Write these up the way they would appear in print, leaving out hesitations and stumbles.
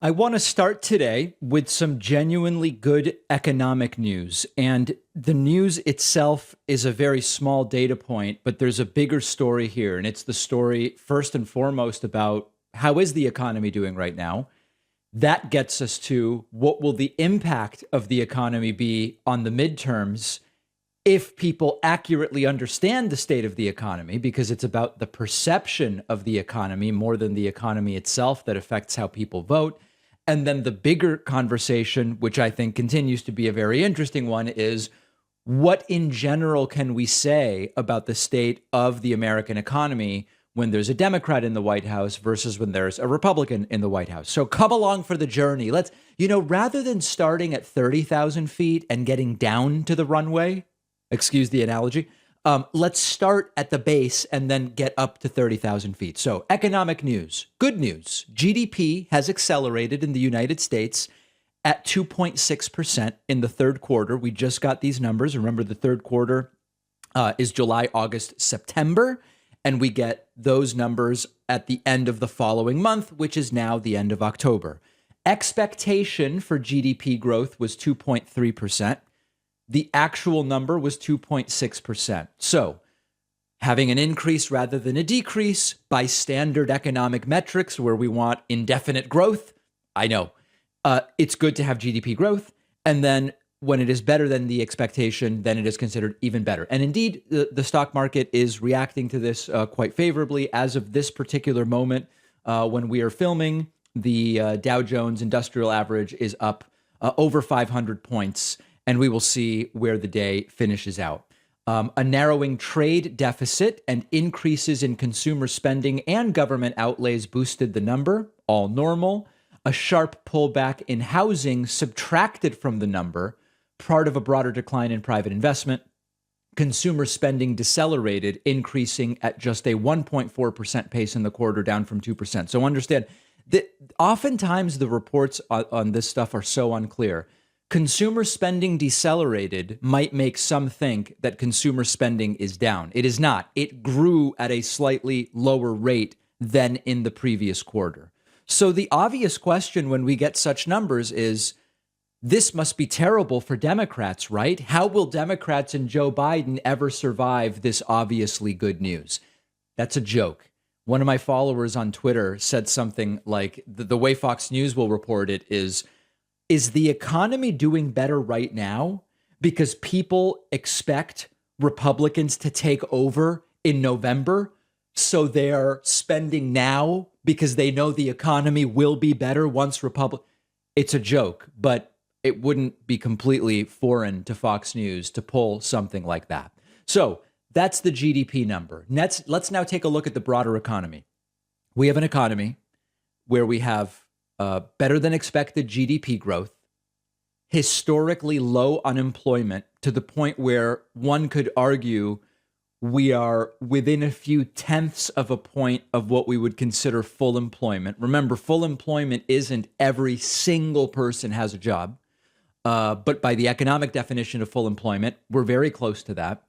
I want to start today with some genuinely good economic news. And the news itself is a very small data point, but there's a bigger story here. And it's the story, first and foremost, about how is the economy doing right now? That gets us to what will the impact of the economy be on the midterms if people accurately understand the state of the economy, because it's about the perception of the economy more than the economy itself that affects how people vote. And then the bigger conversation, which I think continues to be a very interesting one, is what in general can we say about the state of the American economy when there's a Democrat in the White House versus when there's a Republican in the White House? So come along for the journey. Let's, rather than starting at 30,000 feet and getting down to the runway, excuse the analogy, let's start at the base and then get up to 30,000 feet. So economic news, good news. GDP has accelerated in the United States at 2.6% in the third quarter. We just got these numbers. Remember, the third quarter is July, August, September. And we get those numbers at the end of the following month, which is now the end of October. Expectation for GDP growth was 2.3%. The actual number was 2.6%. So having an increase rather than a decrease by standard economic metrics where we want indefinite growth. I know it's good to have GDP growth. And then when it is better than the expectation, then it is considered even better. And indeed, the stock market is reacting to this quite favorably. As of this particular moment, when we are filming, the Dow Jones Industrial Average is up over 500 points. And we will see where the day finishes out. A narrowing trade deficit and increases in consumer spending and government outlays boosted the number, all normal. A sharp pullback in housing subtracted from the number, part of a broader decline in private investment. Consumer spending decelerated, increasing at just a 1.4% pace in the quarter, down from 2%. So understand that oftentimes the reports on this stuff are so unclear. Consumer spending decelerated might make some think that consumer spending is down. It is not. It grew at a slightly lower rate than in the previous quarter. So the obvious question when we get such numbers is, this must be terrible for Democrats, right? How will Democrats and Joe Biden ever survive this obviously good news? That's a joke. One of my followers on Twitter said something like, the way Fox News will report it is the economy doing better right now because people expect Republicans to take over in November, so they're spending now because they know the economy will be better once It's a joke, but it wouldn't be completely foreign to Fox News to pull something like that. So that's the GDP number. Let's now take a look at the broader economy. We have an economy where we have better than expected GDP growth, historically low unemployment to the point where one could argue we are within a few tenths of a point of what we would consider full employment. Remember, full employment isn't every single person has a job, but by the economic definition of full employment, we're very close to that.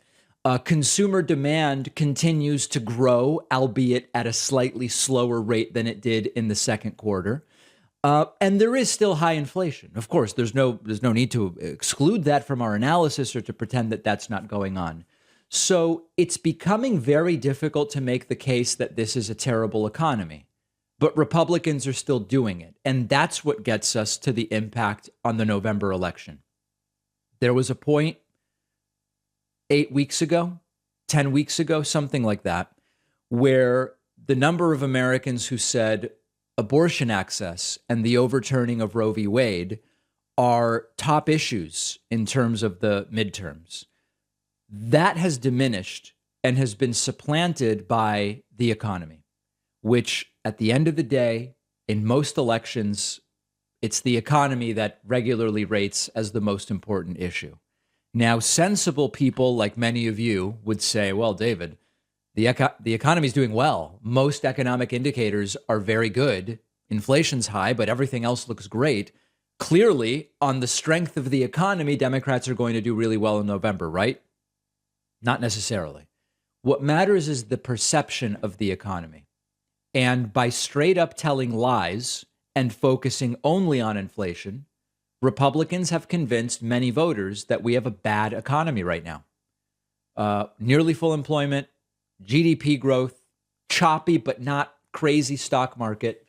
Consumer demand continues to grow, albeit at a slightly slower rate than it did in the second quarter. And there is still high inflation. Of course, there's no need to exclude that from our analysis or to pretend that that's not going on. So it's becoming very difficult to make the case that this is a terrible economy, but Republicans are still doing it. And that's what gets us to the impact on the November election. There was a point 8 weeks ago, 10 weeks ago, something like that, where the number of Americans who said abortion access and the overturning of Roe v. Wade are top issues in terms of the midterms. That has diminished and has been supplanted by the economy, which at the end of the day, in most elections, it's the economy that regularly rates as the most important issue. Now, sensible people like many of you would say, well, David, the economy is doing well. Most economic indicators are very good. Inflation's high, but everything else looks great. Clearly, on the strength of the economy, Democrats are going to do really well in November, right? Not necessarily. What matters is the perception of the economy. And by straight up telling lies and focusing only on inflation, Republicans have convinced many voters that we have a bad economy right now. Nearly full employment, GDP growth, choppy but not crazy stock market.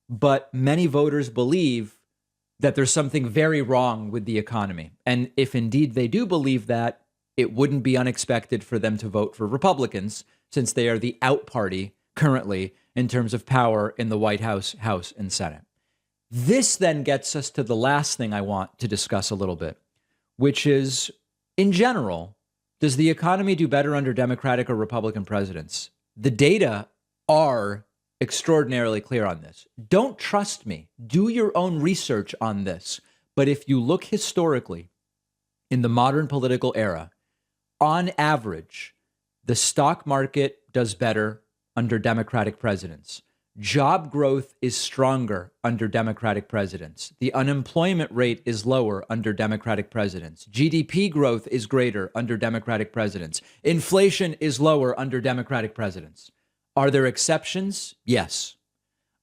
But many voters believe that there's something very wrong with the economy. And if indeed they do believe that, it wouldn't be unexpected for them to vote for Republicans, since they are the out party currently in terms of power in the White House, House, and Senate. This then gets us to the last thing I want to discuss a little bit, which is, in general, does the economy do better under Democratic or Republican presidents? The data are extraordinarily clear on this. Don't trust me. Do your own research on this. But if you look historically in the modern political era, on average, the stock market does better under Democratic presidents. Job growth is stronger under Democratic presidents. The unemployment rate is lower under Democratic presidents. GDP growth is greater under Democratic presidents. Inflation is lower under Democratic presidents. Are there exceptions? Yes.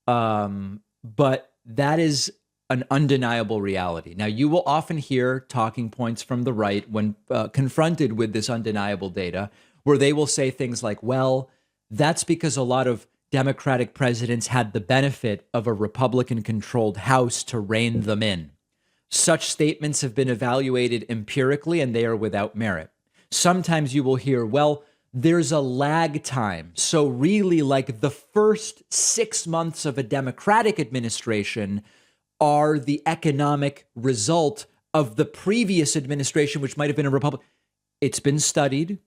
But that is an undeniable reality. Now, you will often hear talking points from the right when confronted with this undeniable data, where they will say things like, well, that's because a lot of Democratic presidents had the benefit of a Republican-controlled House to rein them in. Such statements have been evaluated empirically, and they are without merit. Sometimes you will hear, well, there's a lag time. So really, like the first 6 months of a Democratic administration are the economic result of the previous administration, which might have been a Republican. It's been studied,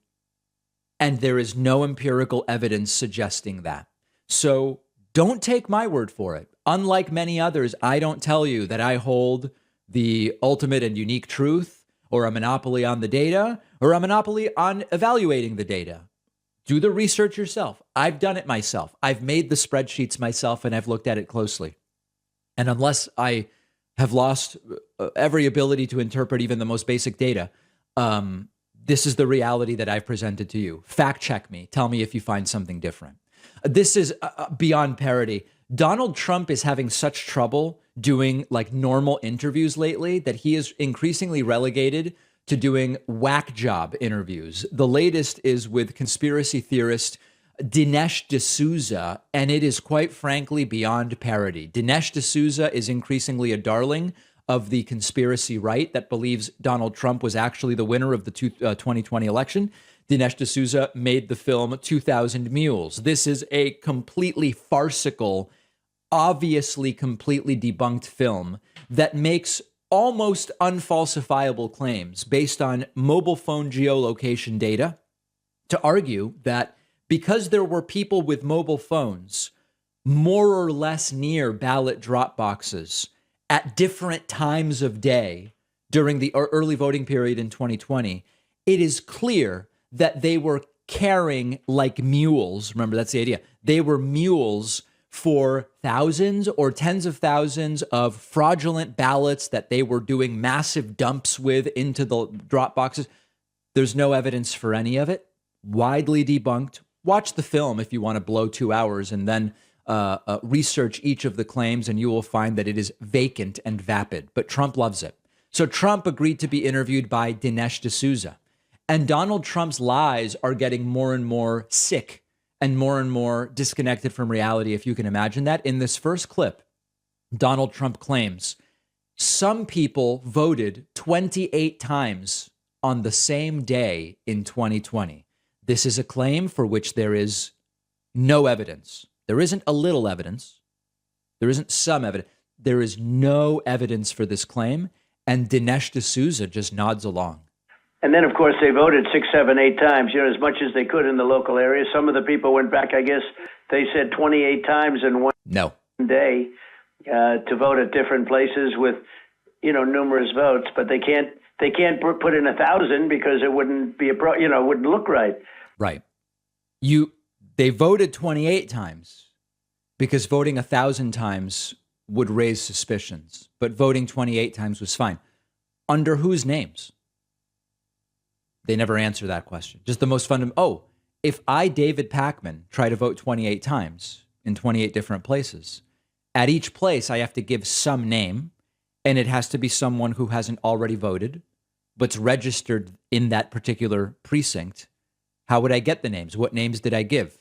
and there is no empirical evidence suggesting that. So don't take my word for it. Unlike many others, I don't tell you that I hold the ultimate and unique truth, or a monopoly on the data, or a monopoly on evaluating the data. Do the research yourself. I've done it myself. I've made the spreadsheets myself, and I've looked at it closely. And unless I have lost every ability to interpret even the most basic data, this is the reality that I've presented to you. Fact check me. Tell me if you find something different. This is beyond parody. Donald Trump is having such trouble doing like normal interviews lately that he is increasingly relegated to doing whack job interviews. The latest is with conspiracy theorist Dinesh D'Souza, and it is quite frankly beyond parody. Dinesh D'Souza is increasingly a darling of the conspiracy right that believes Donald Trump was actually the winner of the 2020 election. Dinesh D'Souza made the film 2000 Mules. This is a completely farcical, obviously completely debunked film that makes almost unfalsifiable claims based on mobile phone geolocation data to argue that because there were people with mobile phones more or less near ballot drop boxes at different times of day during the early voting period in 2020, it is clear that they were carrying like mules. Remember, that's the idea. They were mules for thousands or tens of thousands of fraudulent ballots that they were doing massive dumps with into the drop boxes. There's no evidence for any of it. Widely debunked. Watch the film if you want to blow 2 hours and then research each of the claims, and you will find that it is vacant and vapid. But Trump loves it. So Trump agreed to be interviewed by Dinesh D'Souza. And Donald Trump's lies are getting more and more sick and more disconnected from reality, if you can imagine that. In this first clip, Donald Trump claims some people voted 28 times on the same day in 2020. This is a claim for which there is no evidence. There isn't a little evidence. There isn't some evidence. There is no evidence for this claim. And Dinesh D'Souza just nods along. And then, of course, they voted 6, 7, 8 times, as much as they could in the local area. Some of the people went back, I guess they said 28 times in one day to vote at different places with, numerous votes. But they can't put in 1,000 because it wouldn't be it wouldn't look right. Right. They voted 28 times because voting 1,000 times would raise suspicions, but voting 28 times was fine. Under whose names? They never answer that question. Just the most fundamental. If I, David Pakman, try to vote 28 times in 28 different places, At each place, I have to give some name, and it has to be someone who hasn't already voted, but's registered in that particular precinct. How would I get the names? What names did I give?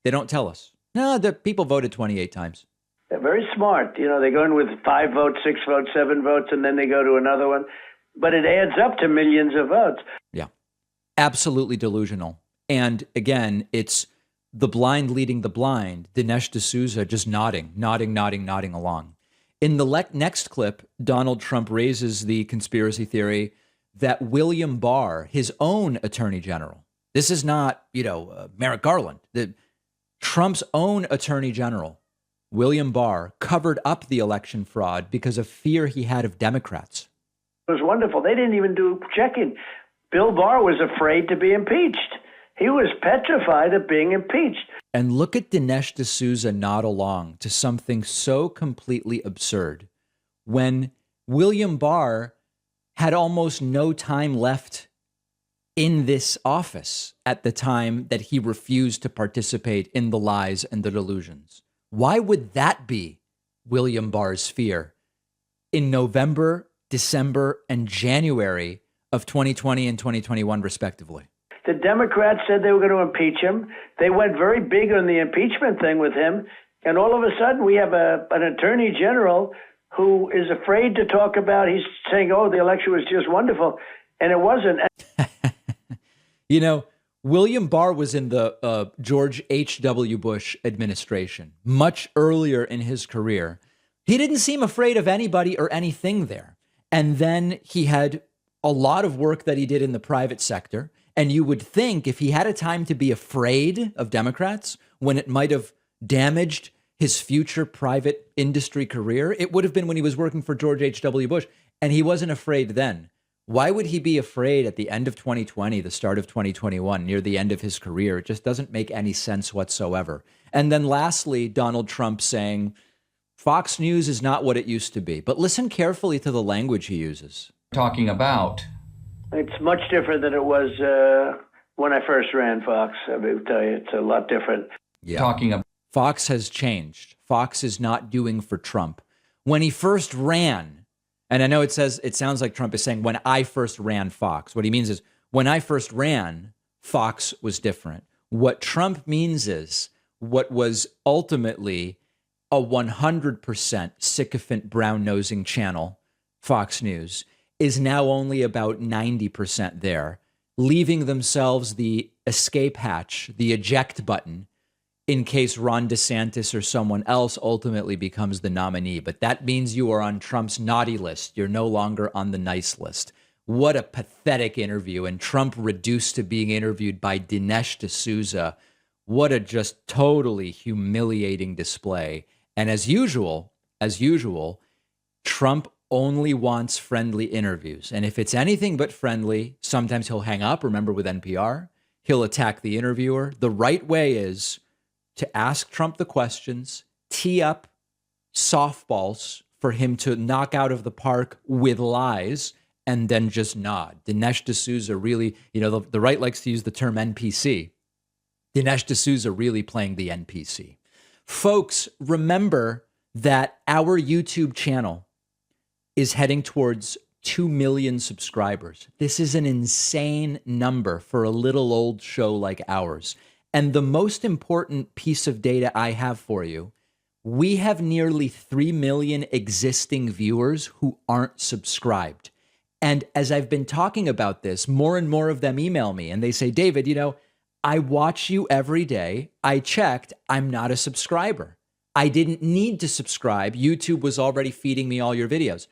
They don't tell us. No, the people voted 28 times. They're very smart. You know, they go in with 5 votes, 6 votes, 7 votes, and then they go to another one. But it adds up to millions of votes. Yeah, absolutely delusional. And again, it's the blind leading the blind. Dinesh D'Souza just nodding along. In the next clip, Donald Trump raises the conspiracy theory that William Barr, his own attorney general, this is not, Merrick Garland, Trump's own attorney general, William Barr, covered up the election fraud because of fear he had of Democrats. It was wonderful. They didn't even do checking. Bill Barr was afraid to be impeached. He was petrified of being impeached. And look at Dinesh D'Souza nod along to something so completely absurd. When William Barr had almost no time left in this office at the time that he refused to participate in the lies and the delusions. Why would that be William Barr's fear in November, December, and January of 2020 and 2021, respectively? The Democrats said they were going to impeach him. They went very big on the impeachment thing with him. And all of a sudden, we have an attorney general who is afraid to talk about, he's saying, oh, the election was just wonderful. And it wasn't. William Barr was in the George H.W. Bush administration much earlier in his career. He didn't seem afraid of anybody or anything there. And then he had a lot of work that he did in the private sector. And you would think if he had a time to be afraid of Democrats when it might have damaged his future private industry career, it would have been when he was working for George H.W. Bush. And he wasn't afraid then. Why would he be afraid at the end of 2020, the start of 2021, near the end of his career? It just doesn't make any sense whatsoever. And then lastly, Donald Trump saying, Fox News is not what it used to be. But listen carefully to the language he uses. Talking about. It's much different than it was when I first ran Fox. I will tell you, it's a lot different. Yeah. Talking about. Fox has changed. Fox is not doing for Trump. When he first ran, and I know it sounds like Trump is saying, when I first ran Fox. What he means is, when I first ran, Fox was different. What Trump means is, what was ultimately a 100% sycophant brown-nosing channel, Fox News, is now only about 90% there, leaving themselves the escape hatch, the eject button, in case Ron DeSantis or someone else ultimately becomes the nominee. But that means you are on Trump's naughty list. You're no longer on the nice list. What a pathetic interview. And Trump reduced to being interviewed by Dinesh D'Souza. What a just totally humiliating display. And as usual, Trump only wants friendly interviews. And if it's anything but friendly, sometimes he'll hang up. Remember with NPR, he'll attack the interviewer. The right way is to ask Trump the questions, tee up softballs for him to knock out of the park with lies, and then just nod. Dinesh D'Souza really, the right likes to use the term NPC. Dinesh D'Souza really playing the NPC. Folks, remember that our YouTube channel is heading towards 2 million subscribers. This is an insane number for a little old show like ours. And the most important piece of data I have for you, we have nearly 3 million existing viewers who aren't subscribed. And as I've been talking about this, more and more of them email me and they say, David, I watch you every day. I checked. I'm not a subscriber. I didn't need to subscribe. YouTube was already feeding me all your videos.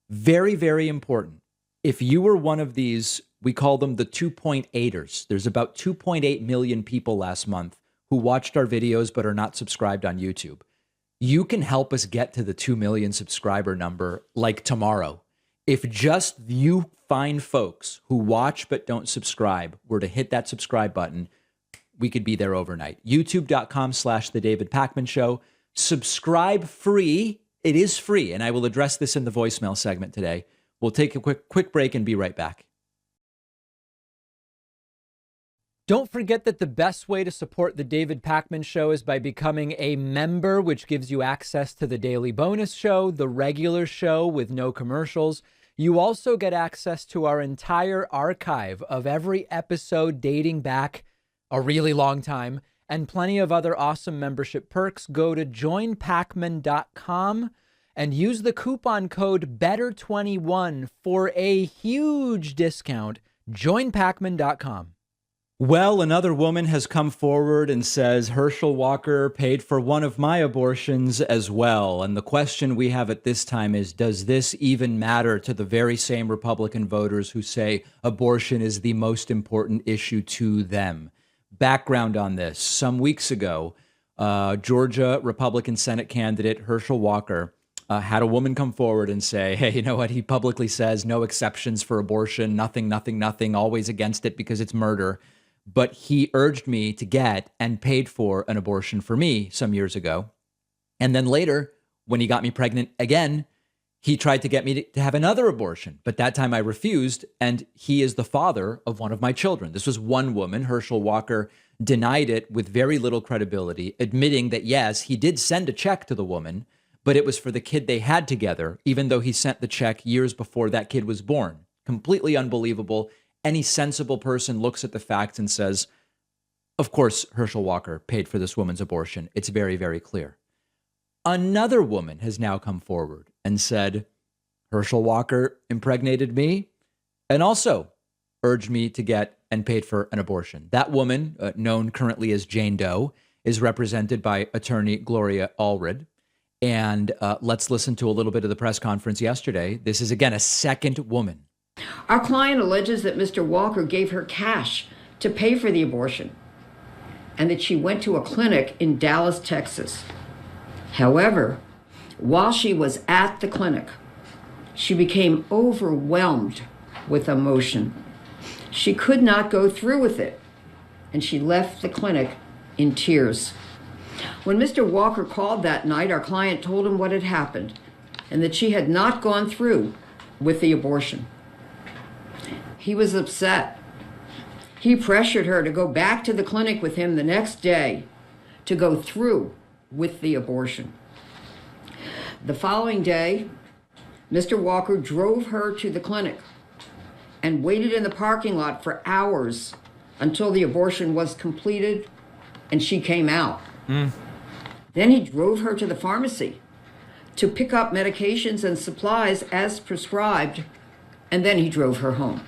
Very, very important. If you were one of these, we call them the 2.8ers. There's about 2.8 million people last month who watched our videos but are not subscribed on YouTube. You can help us get to the 2 million subscriber number like tomorrow. If just you fine folks who watch but don't subscribe were to hit that subscribe button, we could be there overnight. YouTube.com/The David Pakman Show. Subscribe free. It is free, and I will address this in the voicemail segment today. We'll take a quick break and be right back. Don't forget that the best way to support the David Pakman Show is by becoming a member, which gives you access to the daily bonus show, the regular show with no commercials. You also get access to our entire archive of every episode dating back a really long time and plenty of other awesome membership perks. Go to joinpakman.com and use the coupon code BETTER21 for a huge discount. Joinpakman.com. Well, another woman has come forward and says Herschel Walker paid for one of my abortions as well. And the question we have at this time is, does this even matter to the very same Republican voters who say abortion is the most important issue to them? Background on this. Some weeks ago, Georgia Republican Senate candidate Herschel Walker had a woman come forward and say, hey, you know what? He publicly says no exceptions for abortion, nothing, always against it because it's murder. But he urged me to get and paid for an abortion for me some years ago. And then later, when he got me pregnant again, he tried to get me to have another abortion. But that time I refused, and he is the father of one of my children. This was one woman. Herschel Walker denied it with very little credibility, admitting that, yes, he did send a check to the woman, but it was for the kid they had together, even though he sent the check years before that kid was born. Completely unbelievable. Any sensible person looks at the facts and says, of course, Herschel Walker paid for this woman's abortion. It's very, very clear. Another woman has now come forward and said, Herschel Walker impregnated me and also urged me to get and paid for an abortion. That woman, known currently as Jane Doe, is represented by attorney Gloria Allred. And let's listen to a little bit of the press conference yesterday. This is, again, a second woman. Our client alleges that Mr. Walker gave her cash to pay for the abortion and that she went to a clinic in Dallas, Texas. However, while she was at the clinic, she became overwhelmed with emotion. She could not go through with it, and she left the clinic in tears. When Mr. Walker called that night, our client told him what had happened and that she had not gone through with the abortion. He was upset. He pressured her to go back to the clinic with him the next day to go through with the abortion. The following day, Mr. Walker drove her to the clinic and waited in the parking lot for hours until the abortion was completed and she came out. Then he drove her to the pharmacy to pick up medications and supplies as prescribed, and then he drove her home.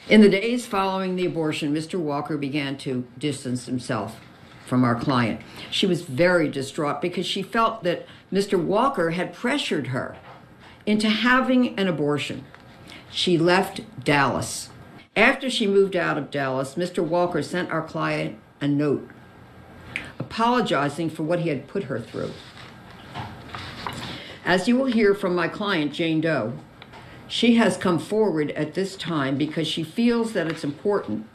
In the days following the abortion, Mr. Walker began to distance himself from our client. She was very distraught because she felt that Mr. Walker had pressured her into having an abortion. She left Dallas. After she moved out of Dallas, Mr. Walker sent our client a note apologizing for what he had put her through. As you will hear from my client, Jane Doe, she has come forward at this time because she feels that it's important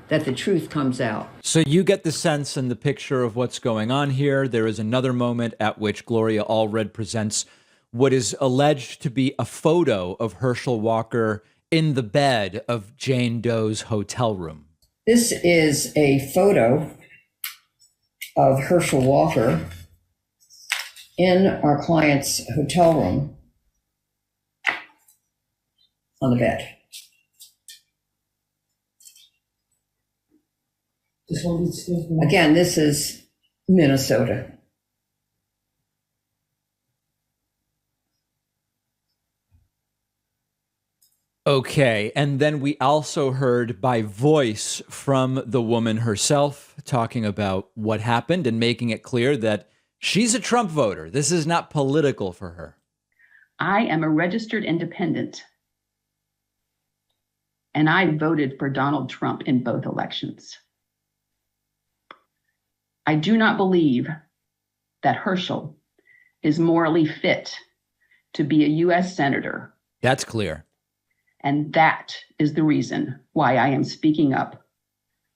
that the truth comes out. So you get the sense and the picture of what's going on here. There is another moment at which Gloria Allred presents what is alleged to be a photo of Herschel Walker in the bed of Jane Doe's hotel room. This is a photo of Herschel Walker in our client's hotel room on the bed. Again, this is Minnesota. Okay, and then we also heard by voice from the woman herself talking about what happened and making it clear that she's a Trump voter. This is not political for her. I am a registered independent, and I voted for Donald Trump in both elections. I do not believe that Herschel is morally fit to be a U.S. senator. That's clear. And that is the reason why I am speaking up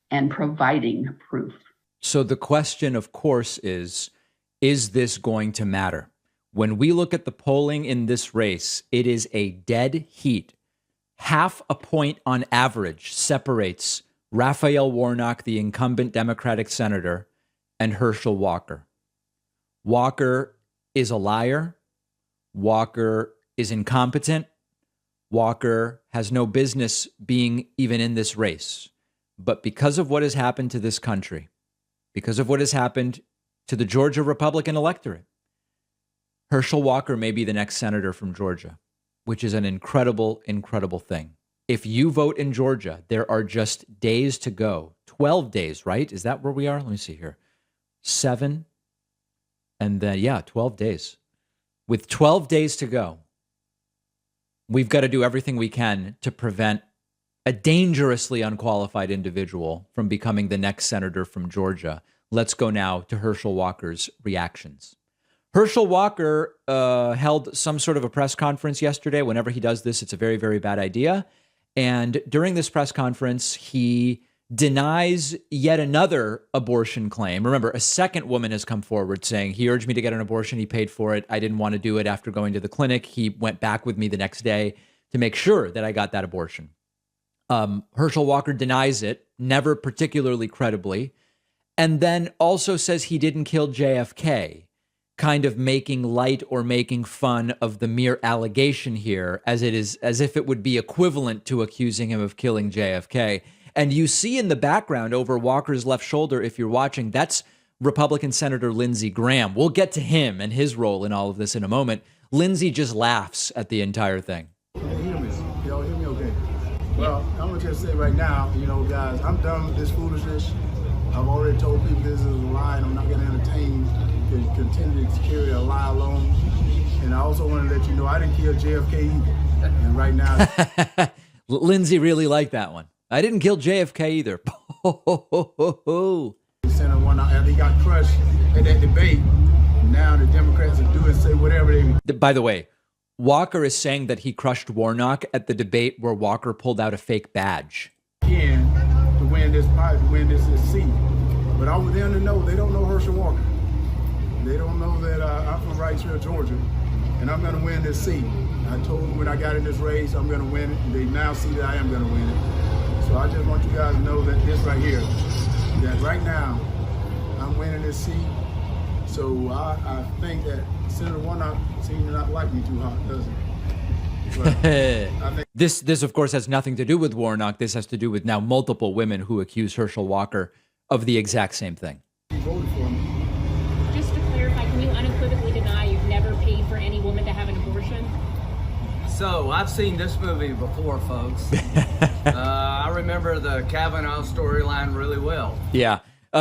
and providing proof. So the question, of course, is this going to matter? When we look at the polling in this race, it is a dead heat. Half a point on average separates Raphael Warnock, the incumbent Democratic senator, and Herschel Walker. Walker is a liar. Walker is incompetent. Walker has no business being even in this race. But because of what has happened to this country, because of what has happened to the Georgia Republican electorate, Herschel Walker may be the next senator from Georgia, which is an incredible, incredible thing. If you vote in Georgia, there are just days to go. 12 days, right? Is that where we are? Let me see here. 7. And then, 12 days. With 12 days to go, we've got to do everything we can to prevent a dangerously unqualified individual from becoming the next senator from Georgia. Let's go now to Herschel Walker's reactions. Herschel Walker held some sort of a press conference yesterday. Whenever he does this, it's a very, very bad idea. And during this press conference, he denies yet another abortion claim. Remember, a second woman has come forward saying, he urged me to get an abortion. He paid for it. I didn't want to do it after going to the clinic. He went back with me the next day to make sure that I got that abortion. Herschel Walker denies it, never particularly credibly, and then also says he didn't kill JFK, kind of making light or making fun of the mere allegation here, as if it would be equivalent to accusing him of killing JFK. And you see in the background over Walker's left shoulder, if you're watching, that's Republican Senator Lindsey Graham. We'll get to him and his role in all of this in a moment. Lindsey just laughs at the entire thing. Can you hear me? Y'all hear me okay? Well, I'm going to just say right now, guys, I'm done with this foolishness. I've already told people this is a lie, and I'm not going to entertain and continue to carry a lie alone. And I also want to let you know I didn't kill JFK either. And right now... Lindsey really liked that one. I didn't kill JFK either. Senator one after he got crushed at that debate. Now the Democrats are doing say whatever they. By the way, Walker is saying that he crushed Warnock at the debate where Walker pulled out a fake badge. Can to win this fight, to win this seat. But I want them to know they don't know Herschel Walker. They don't know that I'm from Wrightsville, Georgia, and I'm going to win this seat. I told them when I got in this race I'm going to win it, and they now see that I am going to win it. So I just want you guys to know that this right here, that right now, I'm winning this seat. So I think that Senator Warnock seems to not like me too hot, does it? I think this, of course, has nothing to do with Warnock. This has to do with now multiple women who accuse Herschel Walker of the exact same thing. he voted for me. Just to clarify, can you unequivocally deny you've never paid for any woman to have an abortion? So, I've seen this movie before, folks. I remember the Kavanaugh storyline really well. Yeah.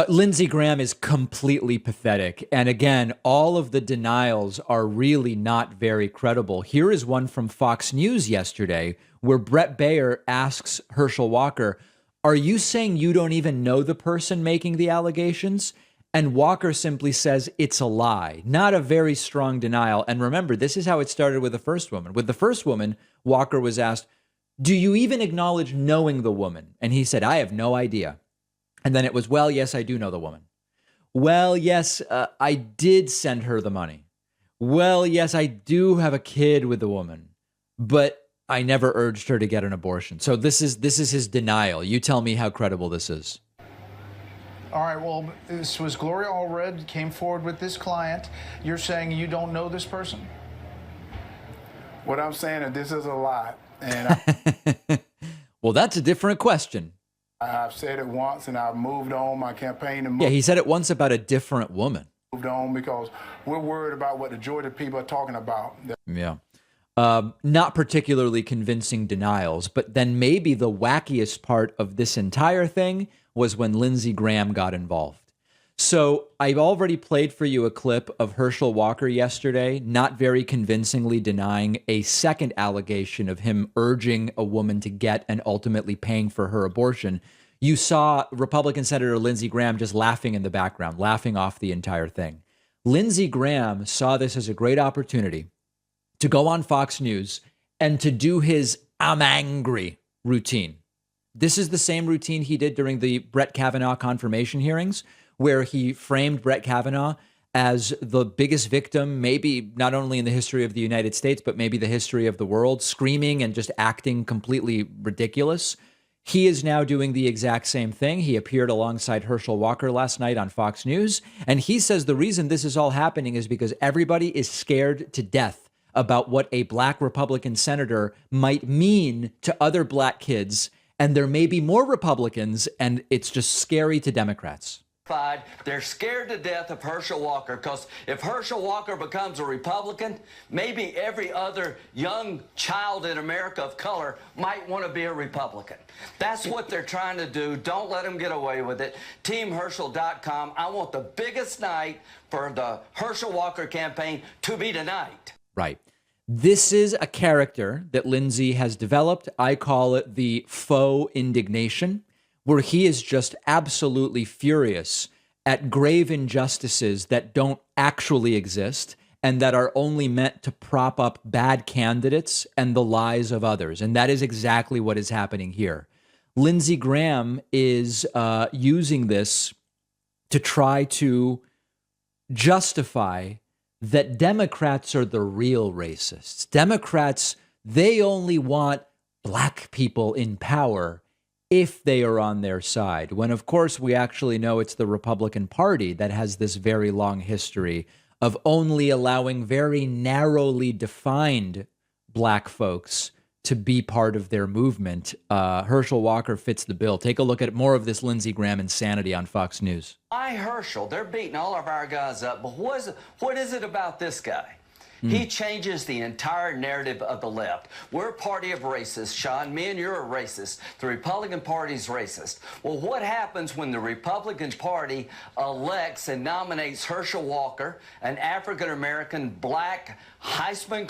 Lindsey Graham is completely pathetic. And again, all of the denials are really not very credible. Here is one from Fox News yesterday where Brett Baer asks Herschel Walker, are you saying you don't even know the person making the allegations? And Walker simply says it's a lie, not a very strong denial. And remember, this is how it started with the first woman. With the first woman, Walker was asked, do you even acknowledge knowing the woman? And he said, I have no idea. And then it was, well, yes, I do know the woman. Well, yes, I did send her the money. Well, yes, I do have a kid with the woman, but I never urged her to get an abortion. So this is his denial. You tell me how credible this is. All right, well, this was Gloria Allred came forward with this client. You're saying you don't know this person? What I'm saying is this is a lie. And Well, that's a different question. I've said it once and I've moved on my campaign and Yeah, he said it once about a different woman. moved on because we're worried about what the Georgia people are talking about. Yeah. Not particularly convincing denials, but then maybe the wackiest part of this entire thing was when Lindsey Graham got involved. So I've already played for you a clip of Herschel Walker yesterday, not very convincingly denying a second allegation of him urging a woman to get and ultimately paying for her abortion. You saw Republican Senator Lindsey Graham just laughing in the background, laughing off the entire thing. Lindsey Graham saw this as a great opportunity to go on Fox News and to do his I'm angry routine. This is the same routine he did during the Brett Kavanaugh confirmation hearings, where he framed Brett Kavanaugh as the biggest victim, maybe not only in the history of the United States, but maybe the history of the world, screaming and just acting completely ridiculous. He is now doing the exact same thing. He appeared alongside Herschel Walker last night on Fox News, and he says the reason this is all happening is because everybody is scared to death about what a black Republican senator might mean to other black kids, and there may be more Republicans, and it's just scary to Democrats. They're scared to death of Herschel Walker because if Herschel Walker becomes a Republican, maybe every other young child in America of color might want to be a Republican. That's what they're trying to do. Don't let them get away with it. TeamHerschel.com. I want the biggest night for the Herschel Walker campaign to be tonight. Right. This is a character that Lindsey has developed. I call it the faux indignation, where he is just absolutely furious at grave injustices that don't actually exist and that are only meant to prop up bad candidates and the lies of others. And that is exactly what is happening here. Lindsey Graham is using this to try to justify that Democrats are the real racists. Democrats, they only want black people in power if they are on their side, when of course we actually know it's the Republican Party that has this very long history of only allowing very narrowly defined black folks to be part of their movement. Herschel Walker fits the bill. Take a look at more of this Lindsey Graham insanity on Fox News. Why Herschel? They're beating all of our guys up, but what is it about this guy? He changes the entire narrative of the left. We're a party of racists, Sean. Me and you're a racist. The Republican Party's racist. Well, what happens when the Republican Party elects and nominates Herschel Walker, an African-American black Heisman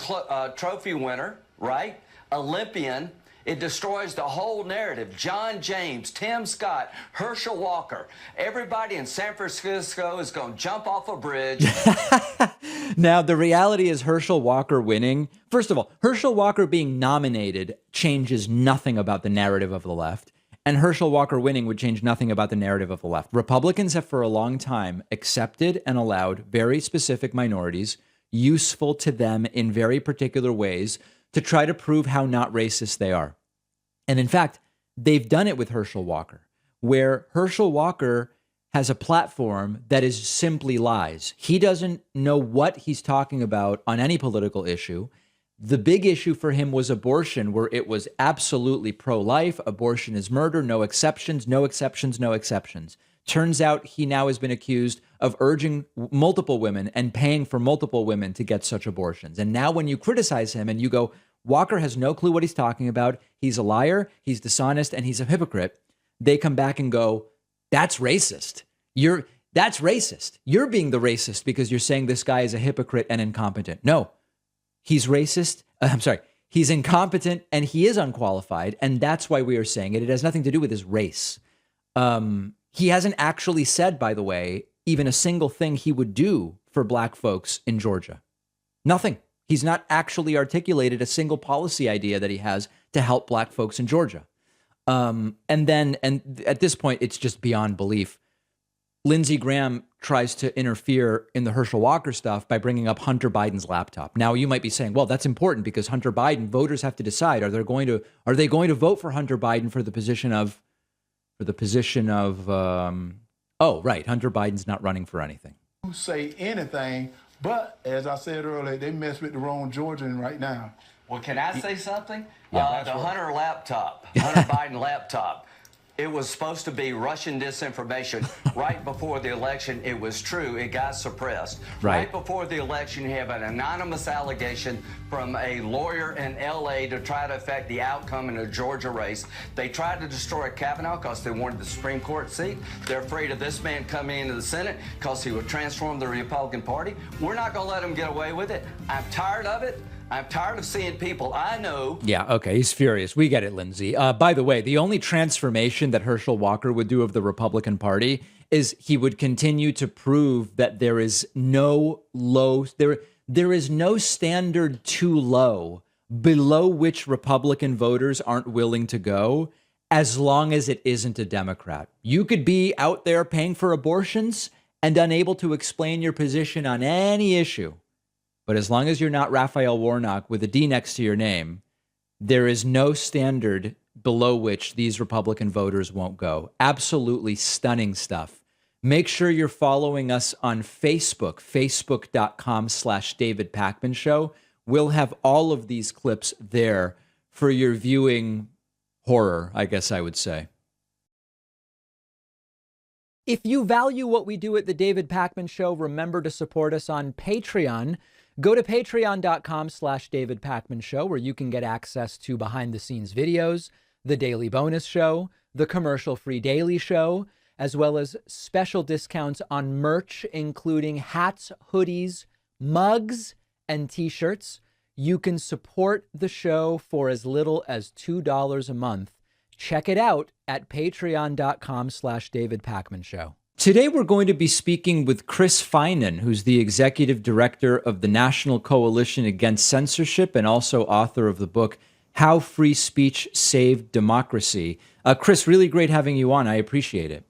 Trophy winner, right? Olympian? It destroys the whole narrative. John James, Tim Scott, Herschel Walker. Everybody in San Francisco is going to jump off a bridge. Now, the reality is Herschel Walker winning. First of all, Herschel Walker being nominated changes nothing about the narrative of the left. And Herschel Walker winning would change nothing about the narrative of the left. Republicans have for a long time accepted and allowed very specific minorities, useful to them in very particular ways, to try to prove how not racist they are. And in fact, they've done it with Herschel Walker, where Herschel Walker has a platform that is simply lies. He doesn't know what he's talking about on any political issue. The big issue for him was abortion, where it was absolutely pro-life. Abortion is murder, no exceptions, no exceptions, no exceptions. Turns out he now has been accused of urging multiple women and paying for multiple women to get such abortions. And now when you criticize him and you go, Walker has no clue what he's talking about, he's a liar, he's dishonest, and he's a hypocrite, they come back and go, that's racist. That's racist. You're being the racist because you're saying this guy is a hypocrite and incompetent. No, he's racist. He's incompetent and he is unqualified. And that's why we are saying it. It has nothing to do with his race. He hasn't actually said, by the way, even a single thing he would do for black folks in Georgia. Nothing. He's not actually articulated a single policy idea that he has to help black folks in Georgia. And at this point, it's just beyond belief. Lindsey Graham tries to interfere in the Herschel Walker stuff by bringing up Hunter Biden's laptop. Now, you might be saying, well, that's important because Hunter Biden, voters have to decide, are they going to vote for Hunter Biden for the position of, Hunter Biden's not running for anything. Say anything, but as I said earlier, they mess with the wrong Georgian right now. Well, can I say something? Yeah. The Hunter Biden laptop, it was supposed to be Russian disinformation. Right before the election, it was true. It got suppressed. Right before the election, you have an anonymous allegation from a lawyer in L.A. to try to affect the outcome in a Georgia race. They tried to destroy Kavanaugh because they wanted the Supreme Court seat. They're afraid of this man coming into the Senate because he would transform the Republican Party. We're not going to let him get away with it. I'm tired of it. I'm tired of seeing people I know. Yeah, okay, he's furious. We get it, Lindsey. By the way, the only transformation that Herschel Walker would do of the Republican Party is he would continue to prove that there is no standard too low below which Republican voters aren't willing to go as long as it isn't a Democrat. You could be out there paying for abortions and unable to explain your position on any issue. But as long as you're not Raphael Warnock with a D next to your name, there is no standard below which these Republican voters won't go. Absolutely stunning stuff. Make sure you're following us on Facebook, facebook.com/David Pakman Show. We'll have all of these clips there for your viewing horror, I guess I would say. If you value what we do at the David Pakman Show, remember to support us on Patreon. Go to patreon.com/David Pakman Show, where you can get access to behind the scenes videos, the daily bonus show, the commercial-free daily show, as well as special discounts on merch, including hats, hoodies, mugs, and t-shirts. You can support the show for as little as $2 a month. Check it out at patreon.com/David Pakman Show. Today, we're going to be speaking with Chris Finan, who's the executive director of the National Coalition Against Censorship and also author of the book, How Free Speech Saved Democracy. Chris, really great having you on. I appreciate it.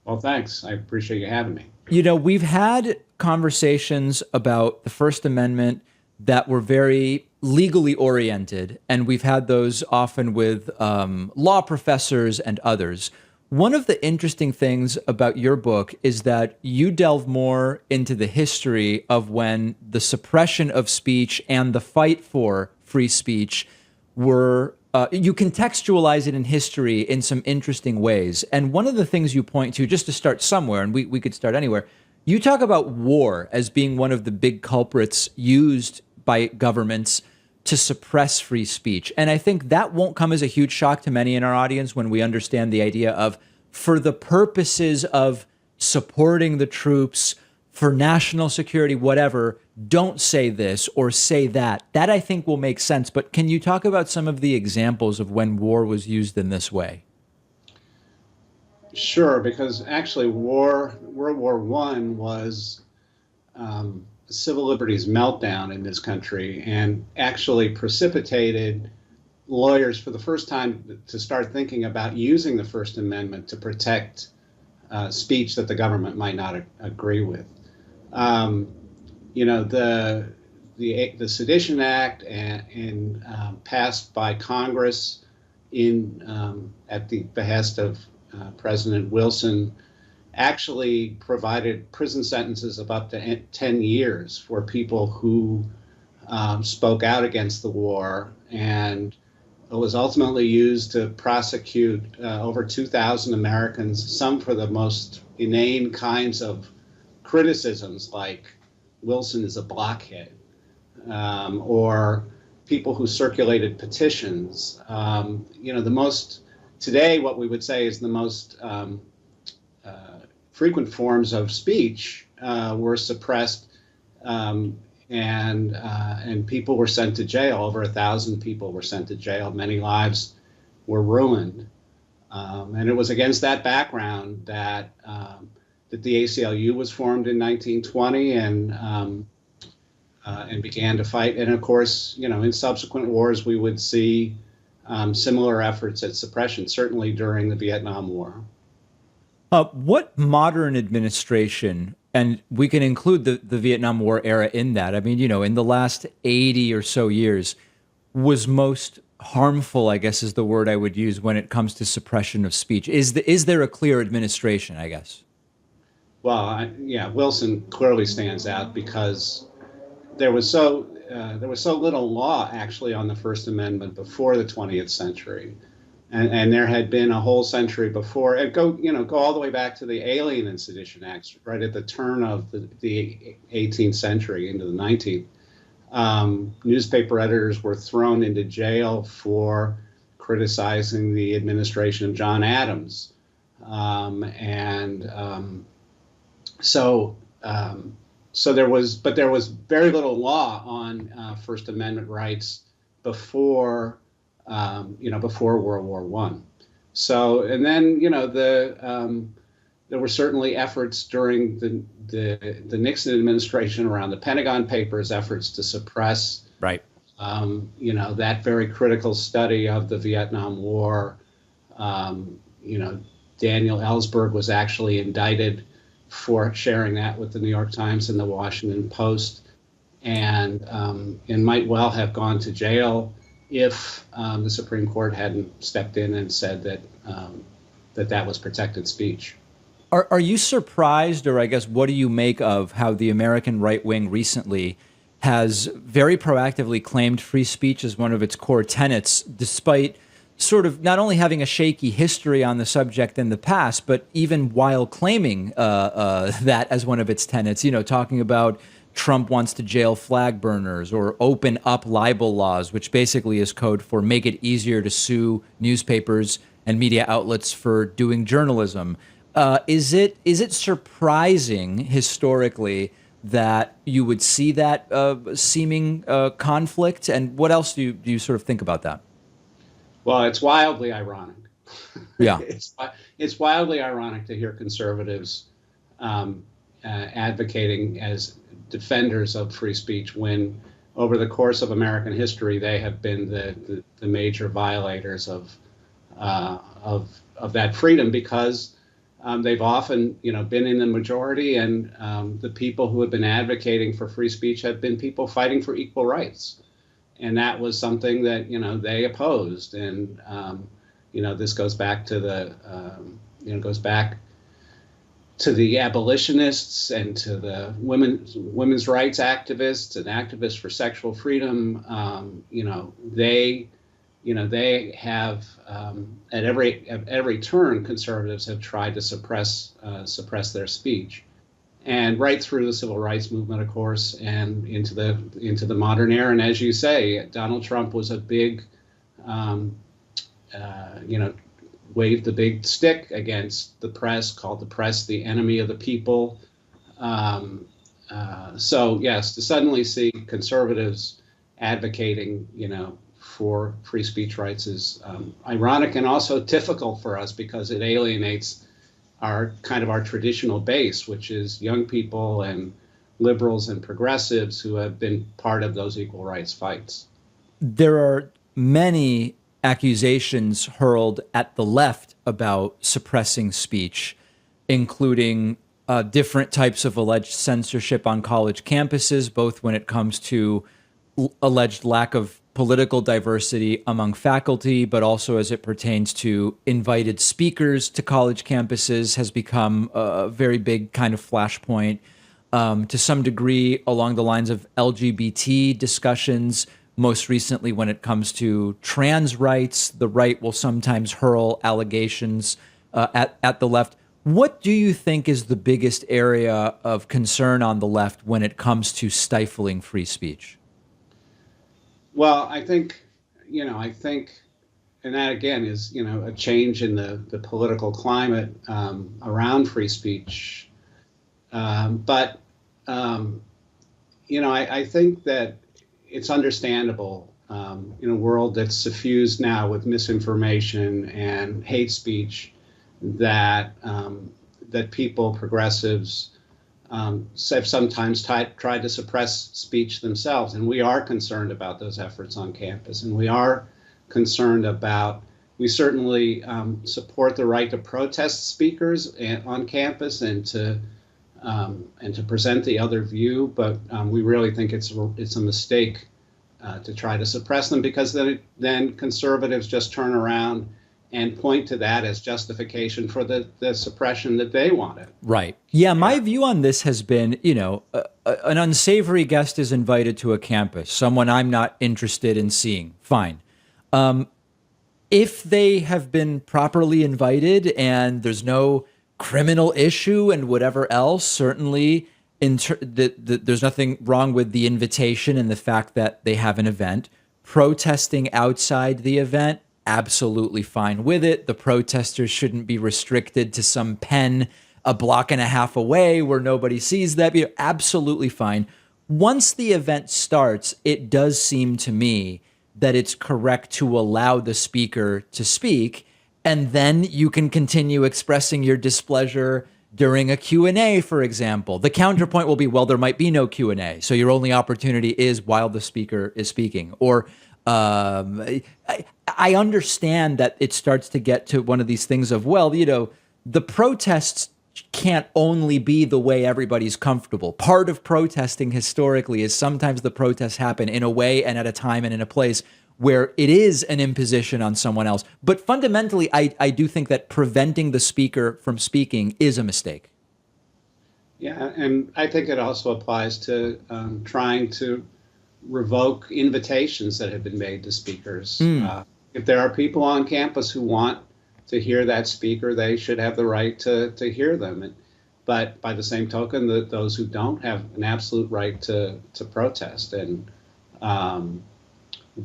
Well, thanks. I appreciate you having me. You know, we've had conversations about the First Amendment that were very legally oriented, and we've had those often with law professors and others. One of the interesting things about your book is that you delve more into the history of when the suppression of speech and the fight for free speech were, you contextualize it in history in some interesting ways. And one of the things you point to, just to start somewhere, and we could start anywhere, you talk about war as being one of the big culprits used by governments to suppress free speech. And I think that won't come as a huge shock to many in our audience when we understand the idea of, for the purposes of supporting the troops, for national security, whatever, don't say this or say that. That I think will make sense. But can you talk about some of the examples of when war was used in this way? Sure, because actually World War I was civil liberties meltdown in this country and actually precipitated lawyers for the first time to start thinking about using the First Amendment to protect speech that the government might not agree with. You know, the Sedition Act and passed by Congress at the behest of President Wilson actually provided prison sentences of up to 10 years for people who spoke out against the war, and it was ultimately used to prosecute over 2,000 Americans, some for the most inane kinds of criticisms like Wilson is a blockhead, or people who circulated petitions. You know, today what we would say is the most frequent forms of speech were suppressed, and people were sent to jail. Over 1,000 people were sent to jail. Many lives were ruined, and it was against that background that the ACLU was formed in 1920 and began to fight. And of course, you know, in subsequent wars, we would see similar efforts at suppression, certainly during the Vietnam War. What modern administration, and we can include the Vietnam War era in that, I mean, you know, in the last 80 or so years, was most harmful, I guess is the word I would use when it comes to suppression of speech? Is there a clear administration, I guess? Well, yeah, Wilson clearly stands out because there was so little law actually on the First Amendment before the 20th century. And there had been a whole century before, and go all the way back to the Alien and Sedition Acts, right at the turn of the 18th century into the 19th. Newspaper editors were thrown into jail for criticizing the administration of John Adams, so there was very little law on First Amendment rights before. Before World War I. So, and then, you know, there were certainly efforts during the Nixon administration around the Pentagon Papers, efforts to suppress, right, that very critical study of the Vietnam War. Daniel Ellsberg was actually indicted for sharing that with the New York Times and the Washington Post, and might well have gone to jail if the Supreme Court hadn't stepped in and said that that was protected speech. Are you surprised, or I guess what do you make of how the American right wing recently has very proactively claimed free speech as one of its core tenets, despite sort of not only having a shaky history on the subject in the past, but even while claiming that as one of its tenets, talking about Trump wants to jail flag burners or open up libel laws, which basically is code for make it easier to sue newspapers and media outlets for doing journalism. Is it surprising historically that you would see that seeming conflict? And what else do you sort of think about that? Well, it's wildly ironic. Yeah, it's wildly ironic to hear conservatives advocating as defenders of free speech when, over the course of American history, they have been the major violators of that freedom, because they've often, been in the majority, and the people who have been advocating for free speech have been people fighting for equal rights. And that was something that, they opposed. And, this goes back to the abolitionists and to the women's rights activists and activists for sexual freedom. They have at every turn, conservatives have tried to suppress their speech. And right through the civil rights movement, of course, and into the modern era. And as you say, Donald Trump was a big, waved the big stick against the press, called the press the enemy of the people. So yes, to suddenly see conservatives advocating, for free speech rights is ironic and also difficult for us, because it alienates our traditional base, which is young people and liberals and progressives who have been part of those equal rights fights. There are many accusations hurled at the left about suppressing speech, including different types of alleged censorship on college campuses, both when it comes to alleged lack of political diversity among faculty, but also as it pertains to invited speakers to college campuses has become a very big kind of flashpoint. To some degree along the lines of LGBT discussions, most recently when it comes to trans rights, the right will sometimes hurl allegations at the left. What do you think is the biggest area of concern on the left when it comes to stifling free speech? Well, I think, and that again is, a change in the political climate around free speech. But I think that it's understandable in a world that's suffused now with misinformation and hate speech that people, progressives, have sometimes tried to suppress speech themselves. And we are concerned about those efforts on campus. And we are concerned about, we certainly support the right to protest speakers on campus and to present the other view. But we really think it's a mistake to try to suppress them, because then conservatives just turn around and point to that as justification for the suppression that they wanted. Right. Yeah, my view on this has been, an unsavory guest is invited to a campus, someone I'm not interested in seeing. Fine. If they have been properly invited and there's no criminal issue and whatever else, certainly there's nothing wrong with the invitation and the fact that they have an event. Protesting outside the event, absolutely fine with it. The protesters shouldn't be restricted to some pen a block and a half away where nobody sees that. Absolutely fine. Once the event starts, it does seem to me that it's correct to allow the speaker to speak, and then you can continue expressing your displeasure during a Q&A, for example. The counterpoint will be, well, there might be no Q&A, so your only opportunity is while the speaker is speaking. Or I understand that it starts to get to one of these things of, well, the protests can't only be the way everybody's comfortable. Part of protesting historically is sometimes the protests happen in a way and at a time and in a place where it is an imposition on someone else. But fundamentally, I do think that preventing the speaker from speaking is a mistake. Yeah, and I think it also applies to trying to revoke invitations that have been made to speakers. If there are people on campus who want to hear that speaker, they should have the right to hear them. But by the same token, those who don't have an absolute right to protest.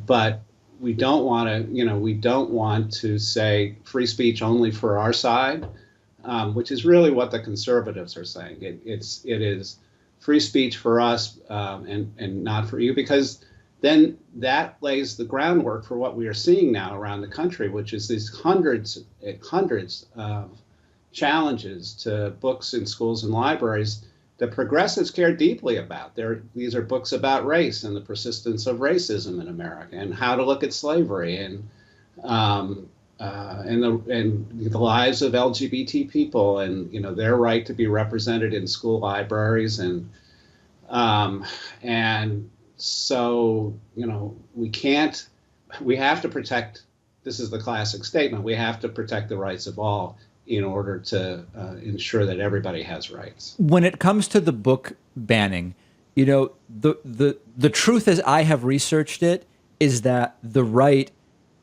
But we don't want to say free speech only for our side, which is really what the conservatives are saying. It is free speech for us and not for you, because then that lays the groundwork for what we are seeing now around the country, which is these hundreds of challenges to books in schools and libraries that progressives care deeply about. These are books about race and the persistence of racism in America, and how to look at slavery, and the lives of LGBT people, and their right to be represented in school libraries, and so we have to protect. This is the classic statement. We have to protect the rights of all in order to ensure that everybody has rights. When it comes to the book banning, the truth as I have researched it is that the right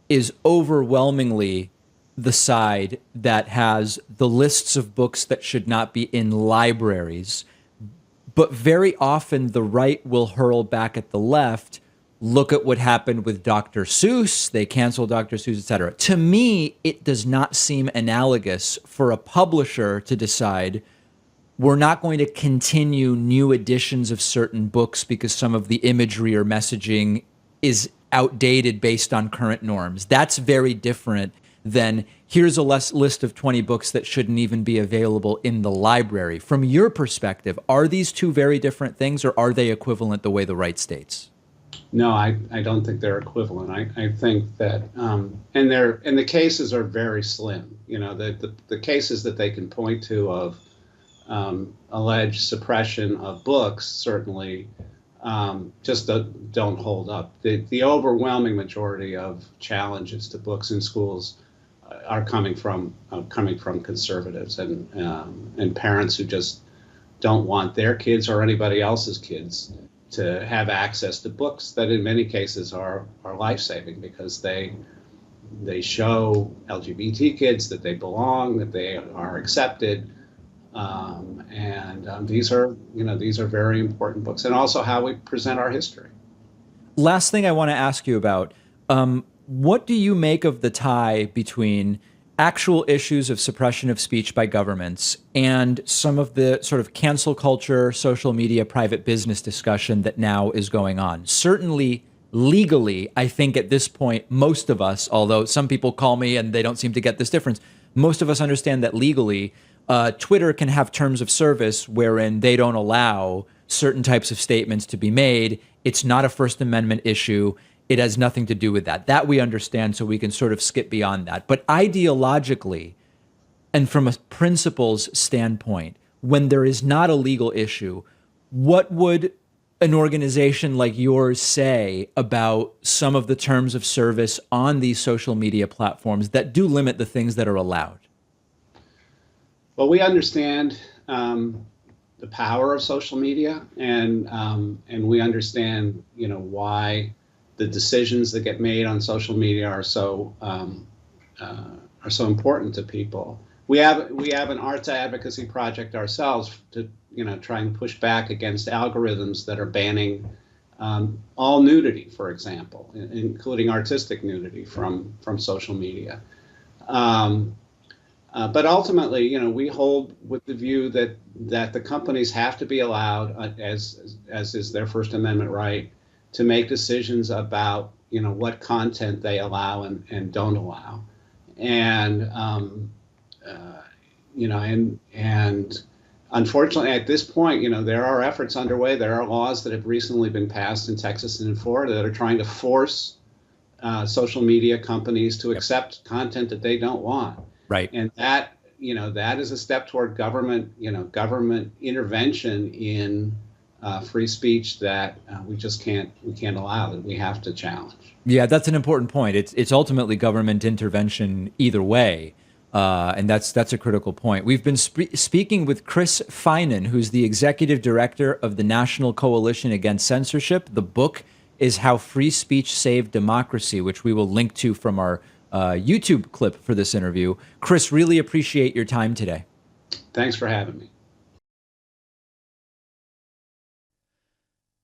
is overwhelmingly the side that has the lists of books that should not be in libraries. But very often the right will hurl back at the left. Look at what happened with Dr. Seuss. They canceled Dr. Seuss, et cetera. To me, it does not seem analogous for a publisher to decide we're not going to continue new editions of certain books because some of the imagery or messaging is outdated based on current norms. That's very different than here's a list of 20 books that shouldn't even be available in the library. From your perspective, are these two very different things, or are they equivalent the way the right states? No, I don't think they're equivalent. I think that, and the cases are very slim. The cases that they can point to of alleged suppression of books certainly just don't hold up. The overwhelming majority of challenges to books in schools are coming from conservatives and parents who just don't want their kids or anybody else's kids to have access to books that in many cases are life-saving, because they show LGBT kids that they belong, that they are accepted, and these are very important books, and also how we present our history. Last thing I want to ask you about, what do you make of the tie between actual issues of suppression of speech by governments and some of the sort of cancel culture, social media, private business discussion that now is going on? Certainly legally, I think at this point, most of us, although some people call me and they don't seem to get this difference, most of us understand that legally, Twitter can have terms of service wherein they don't allow certain types of statements to be made. It's not a First Amendment issue. It has nothing to do with that. That we understand, so we can sort of skip beyond that. But ideologically, and from a principles standpoint, when there is not a legal issue, what would an organization like yours say about some of the terms of service on these social media platforms that do limit the things that are allowed? Well, we understand the power of social media, and we understand, why the decisions that get made on social media are so important to people. We have an arts advocacy project ourselves to try and push back against algorithms that are banning all nudity, for example, including artistic nudity from social media. But ultimately, we hold with the view that the companies have to be allowed, as is their First Amendment right, to make decisions about what content they allow and don't allow, and and unfortunately at this point there are efforts underway. There are laws that have recently been passed in Texas and in Florida that are trying to force social media companies to accept content that they don't want. Right, and that is a step toward government intervention in free speech that we can't allow, that we have to challenge. Yeah, that's an important point. It's ultimately government intervention either way. And that's a critical point. We've been speaking with Chris Finan, who's the executive director of the National Coalition Against Censorship. The book is How Free Speech Saved Democracy, which we will link to from our YouTube clip for this interview. Chris, really appreciate your time today. Thanks for having me.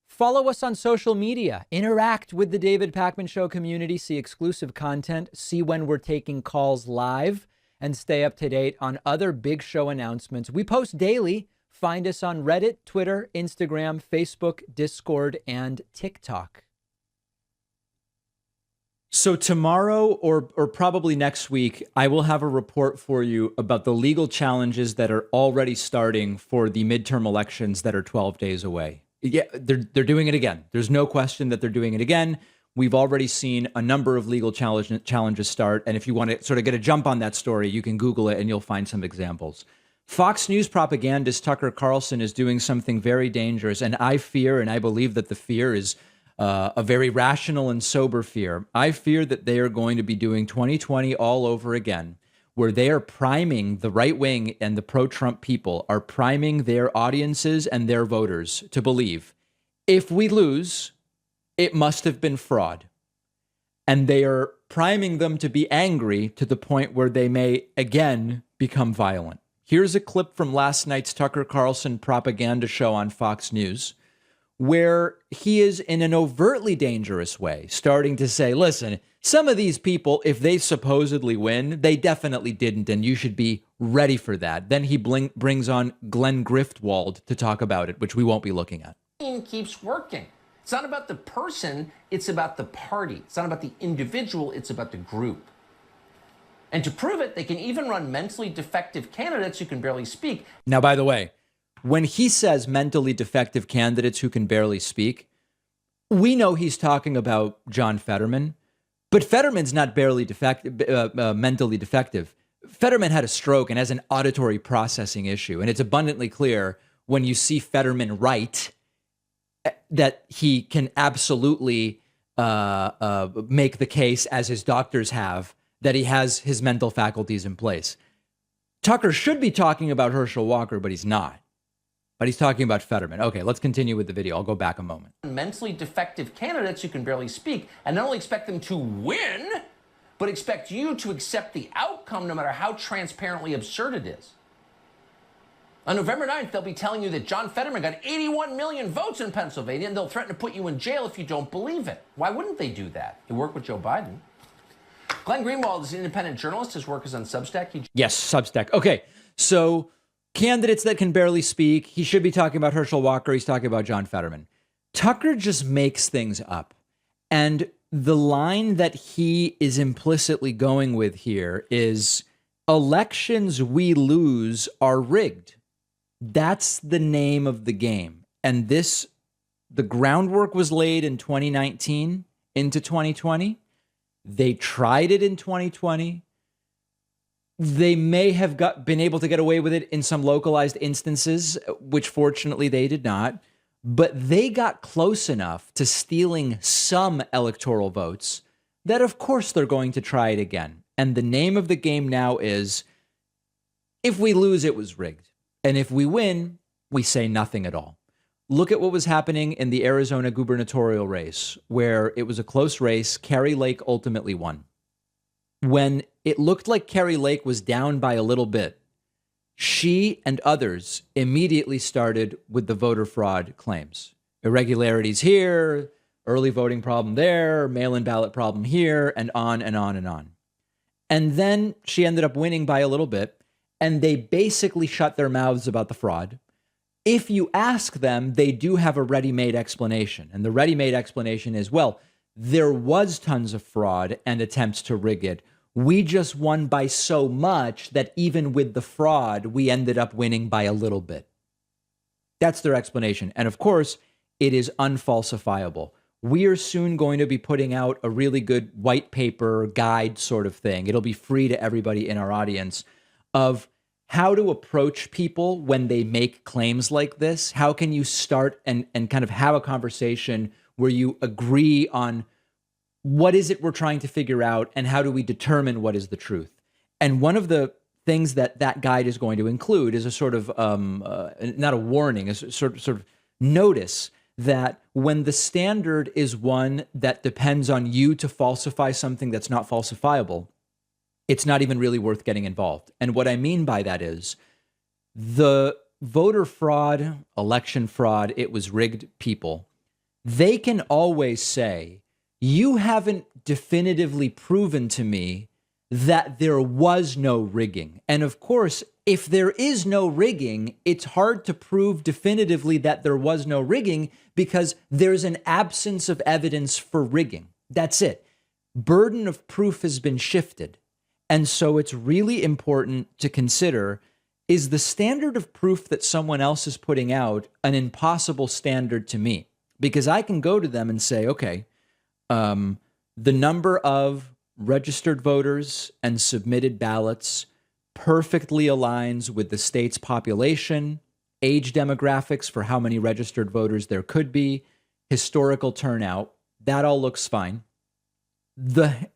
Follow us on social media, interact with the David Pakman Show community, see exclusive content, see when we're taking calls live, and stay up to date on other big show announcements. We post daily. Find us on Reddit, Twitter, Instagram, Facebook, Discord, and TikTok. So tomorrow or probably next week, I will have a report for you about the legal challenges that are already starting for the midterm elections that are 12 days away. Yeah, they're doing it again. There's no question that they're doing it again. We've already seen a number of legal challenges start. And if you want to sort of get a jump on that story, you can Google it and you'll find some examples. Fox News propagandist Tucker Carlson is doing something very dangerous. And I fear, and I believe that the fear is a very rational and sober fear. I fear that they are going to be doing 2020 all over again, where they are priming the right wing and the pro-Trump people are priming their audiences and their voters to believe if we lose, it must have been fraud. And they are priming them to be angry to the point where they may again become violent. Here's a clip from last night's Tucker Carlson propaganda show on Fox News, where he is in an overtly dangerous way starting to say, listen, some of these people, if they supposedly win, they definitely didn't, and you should be ready for that. Then he brings on Glenn Griftwald to talk about it, which we won't be looking at. Keeps working. It's not about the person, it's about the party. It's not about the individual, it's about the group. And to prove it, they can even run mentally defective candidates who can barely speak. Now, by the way, when he says mentally defective candidates who can barely speak, we know he's talking about John Fetterman, but Fetterman's not mentally defective. Fetterman had a stroke and has an auditory processing issue. And it's abundantly clear when you see Fetterman write that he can absolutely make the case, as his doctors have, that he has his mental faculties in place. Tucker should be talking about Herschel Walker, but he's not. But he's talking about Fetterman. Okay, let's continue with the video. I'll go back a moment. Mentally defective candidates who can barely speak, and not only expect them to win, but expect you to accept the outcome no matter how transparently absurd it is. On November 9th, they'll be telling you that John Fetterman got 81 million votes in Pennsylvania, and they'll threaten to put you in jail if you don't believe it. Why wouldn't they do that? They work with Joe Biden. Glenn Greenwald is an independent journalist. His work is on Substack. Yes, Substack. Okay, so candidates that can barely speak. He should be talking about Herschel Walker. He's talking about John Fetterman. Tucker just makes things up. And the line that he is implicitly going with here is elections we lose are rigged. That's the name of the game. And the groundwork was laid in 2019 into 2020. They tried it in 2020. They may have been able to get away with it in some localized instances, which fortunately they did not. But they got close enough to stealing some electoral votes that, of course, they're going to try it again. And the name of the game now is, if we lose, it was rigged. And if we win, we say nothing at all. Look at what was happening in the Arizona gubernatorial race, where it was a close race. Kari Lake ultimately won. When it looked like Kari Lake was down by a little bit, she and others immediately started with the voter fraud claims. Irregularities here, early voting problem there, mail-in ballot problem here, and on and on and on. And then she ended up winning by a little bit, and they basically shut their mouths about the fraud. If you ask them, they do have a ready-made explanation. And the ready-made explanation is, well, there was tons of fraud and attempts to rig it. We just won by so much that even with the fraud, we ended up winning by a little bit. That's their explanation. And of course, it is unfalsifiable. We are soon going to be putting out a really good white paper guide sort of thing. It'll be free to everybody in our audience of how to approach people when they make claims like this. How can you start and kind of have a conversation where you agree on what is it we're trying to figure out and how do we determine what is the truth? And one of the things that that guide is going to include is a sort of, not a warning, a sort of notice that when the standard is one that depends on you to falsify something that's not falsifiable, it's not even really worth getting involved. And what I mean by that is the voter fraud, election fraud, it was rigged people, they can always say, you haven't definitively proven to me that there was no rigging. And of course, if there is no rigging, it's hard to prove definitively that there was no rigging because there's an absence of evidence for rigging. That's it. Burden of proof has been shifted. And so it's really important to consider, is the standard of proof that someone else is putting out an impossible standard to meet? Because I can go to them and say, okay, the number of registered voters and submitted ballots perfectly aligns with the state's population, age demographics for how many registered voters there could be, historical turnout. That all looks fine. The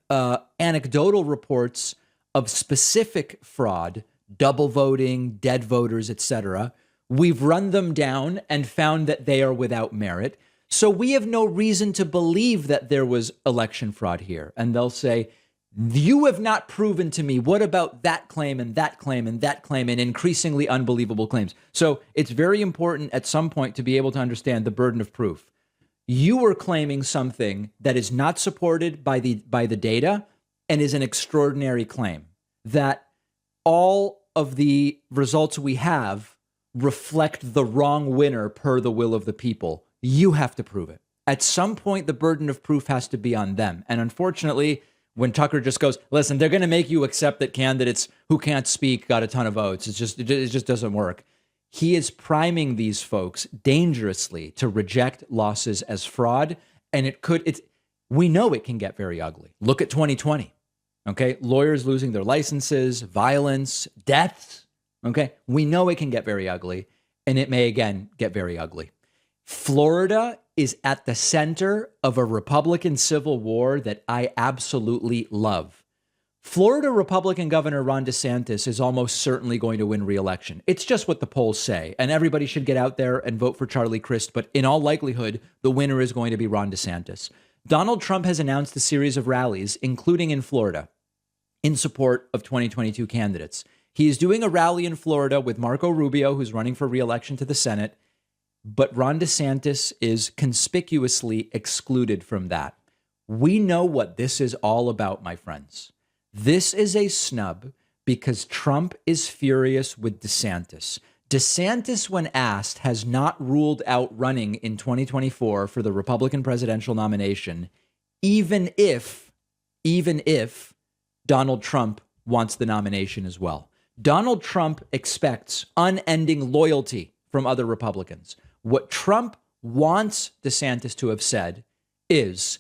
anecdotal reports of specific fraud, double voting, dead voters, etc., we've run them down and found that they are without merit. So we have no reason to believe that there was election fraud here. And they'll say, you have not proven to me. What about that claim and that claim and that claim and increasingly unbelievable claims? So it's very important at some point to be able to understand the burden of proof. You are claiming something that is not supported by the data and is an extraordinary claim, that all of the results we have reflect the wrong winner per the will of the people. You have to prove it. At some point, the burden of proof has to be on them. And unfortunately, when Tucker just goes, listen, they're going to make you accept that candidates who can't speak got a ton of votes. It just doesn't work. He is priming these folks dangerously to reject losses as fraud. And we know it can get very ugly. Look at 2020. Okay. Lawyers losing their licenses, violence, deaths. Okay. We know it can get very ugly, and it may again get very ugly. Florida is at the center of a Republican civil war that I absolutely love. Florida Republican Governor Ron DeSantis is almost certainly going to win re-election. It's just what the polls say, and everybody should get out there and vote for Charlie Crist, but in all likelihood, the winner is going to be Ron DeSantis. Donald Trump has announced a series of rallies, including in Florida, in support of 2022 candidates. He is doing a rally in Florida with Marco Rubio, who's running for re-election to the Senate, but Ron DeSantis is conspicuously excluded from that. We know what this is all about, my friends. This is a snub because Trump is furious with DeSantis. DeSantis, when asked, has not ruled out running in 2024 for the Republican presidential nomination, even if Donald Trump wants the nomination as well. Donald Trump expects unending loyalty from other Republicans. What Trump wants DeSantis to have said is,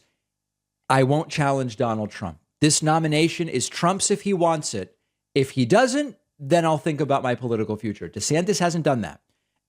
I won't challenge Donald Trump. This nomination is Trump's if he wants it. If he doesn't, then I'll think about my political future. DeSantis hasn't done that.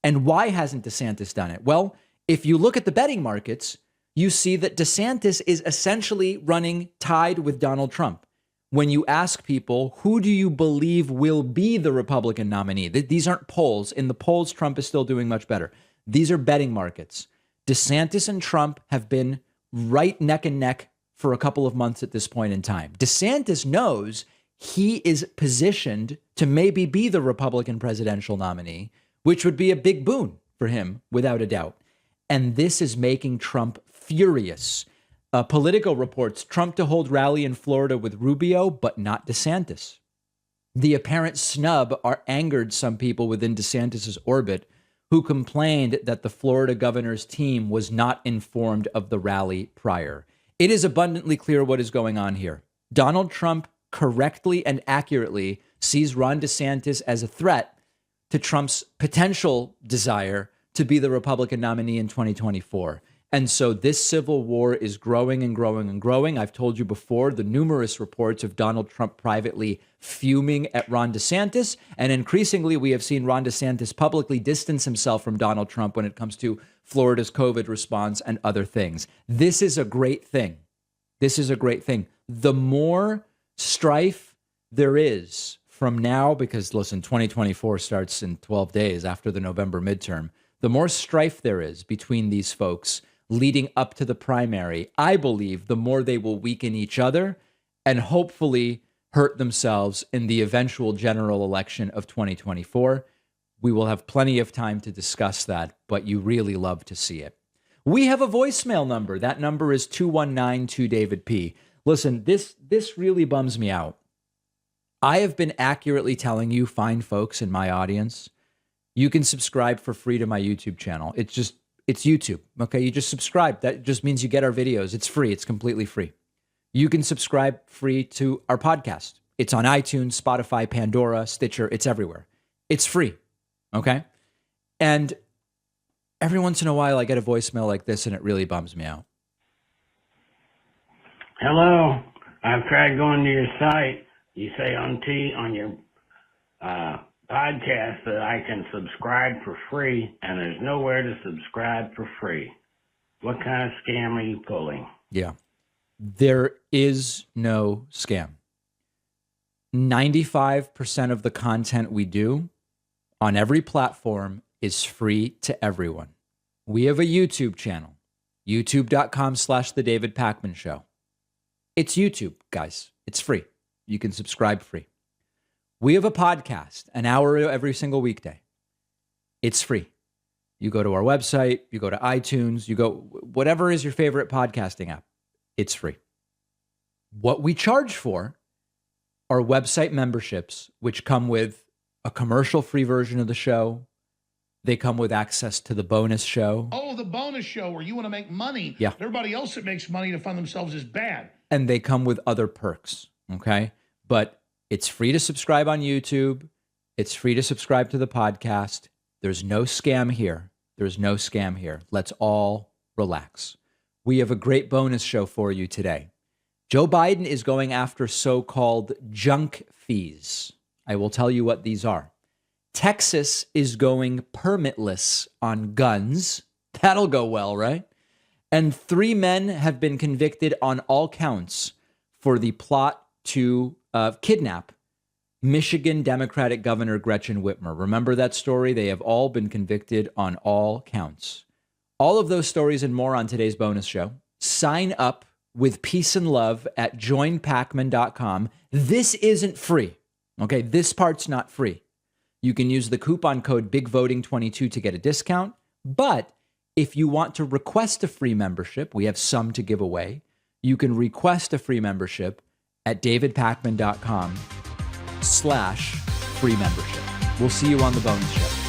And why hasn't DeSantis done it? Well, if you look at the betting markets, you see that DeSantis is essentially running tied with Donald Trump. When you ask people, who do you believe will be the Republican nominee? These aren't polls. In the polls, Trump is still doing much better. These are betting markets. DeSantis and Trump have been right neck and neck for a couple of months at this point in time. DeSantis knows he is positioned to maybe be the Republican presidential nominee, which would be a big boon for him, without a doubt. And this is making Trump furious. Politico reports Trump to hold rally in Florida with Rubio, but not DeSantis. The apparent snub angered some people within DeSantis's orbit, who complained that the Florida governor's team was not informed of the rally prior. It is abundantly clear what is going on here. Donald Trump correctly and accurately sees Ron DeSantis as a threat to Trump's potential desire to be the Republican nominee in 2024. And so this civil war is growing and growing and growing. I've told you before the numerous reports of Donald Trump privately fuming at Ron DeSantis. And increasingly, we have seen Ron DeSantis publicly distance himself from Donald Trump when it comes to Florida's COVID response and other things. This is a great thing. This is a great thing. The more strife there is from now, because listen, 2024 starts in 12 days after the November midterm, the more strife there is between these folks leading up to the primary, I believe the more they will weaken each other and hopefully hurt themselves in the eventual general election of 2024. We will have plenty of time to discuss that, but you really love to see it. We have a voicemail number. That number is 219-2-DAVID-P. Listen, this really bums me out. I have been accurately telling you, fine folks in my audience, you can subscribe for free to my YouTube channel. It's YouTube, okay? You just subscribe. That just means you get our videos. It's free. It's completely free. You can subscribe free to our podcast. It's on iTunes, Spotify, Pandora, Stitcher. It's everywhere. It's free, okay? And every once in a while, I get a voicemail like this, and it really bums me out. Hello. I've tried going to your site. You say on your podcast that I can subscribe for free, and there's nowhere to subscribe for free. What kind of scam are you pulling? Yeah. There is no scam. 95% of the content we do on every platform is free to everyone. We have a YouTube channel, youtube.com/The David Pakman Show. It's YouTube, guys. It's free. You can subscribe free. We have a podcast, an hour every single weekday. It's free. You go to our website, you go to iTunes, you go, whatever is your favorite podcasting app, it's free. What we charge for are website memberships, which come with a commercial-free version of the show. They come with access to the bonus show. Oh, the bonus show where you want to make money. Yeah. Everybody else that makes money to fund themselves is bad. And they come with other perks, okay? But it's free to subscribe on YouTube. It's free to subscribe to the podcast. There's no scam here. There's no scam here. Let's all relax. We have a great bonus show for you today. Joe Biden is going after so-called junk fees. I will tell you what these are. Texas is going permitless on guns. That'll go well, right? And 3 men have been convicted on all counts for the plot to kidnap Michigan Democratic Governor Gretchen Whitmer. Remember that story? They have all been convicted on all counts. All of those stories and more on today's bonus show. Sign up with peace and love at joinpakman.com. This isn't free, okay? This part's not free. You can use the coupon code BIGVOTING22 to get a discount, but if you want to request a free membership, we have some to give away. You can request a free membership at davidpakman.com/free membership. We'll see you on the bonus show.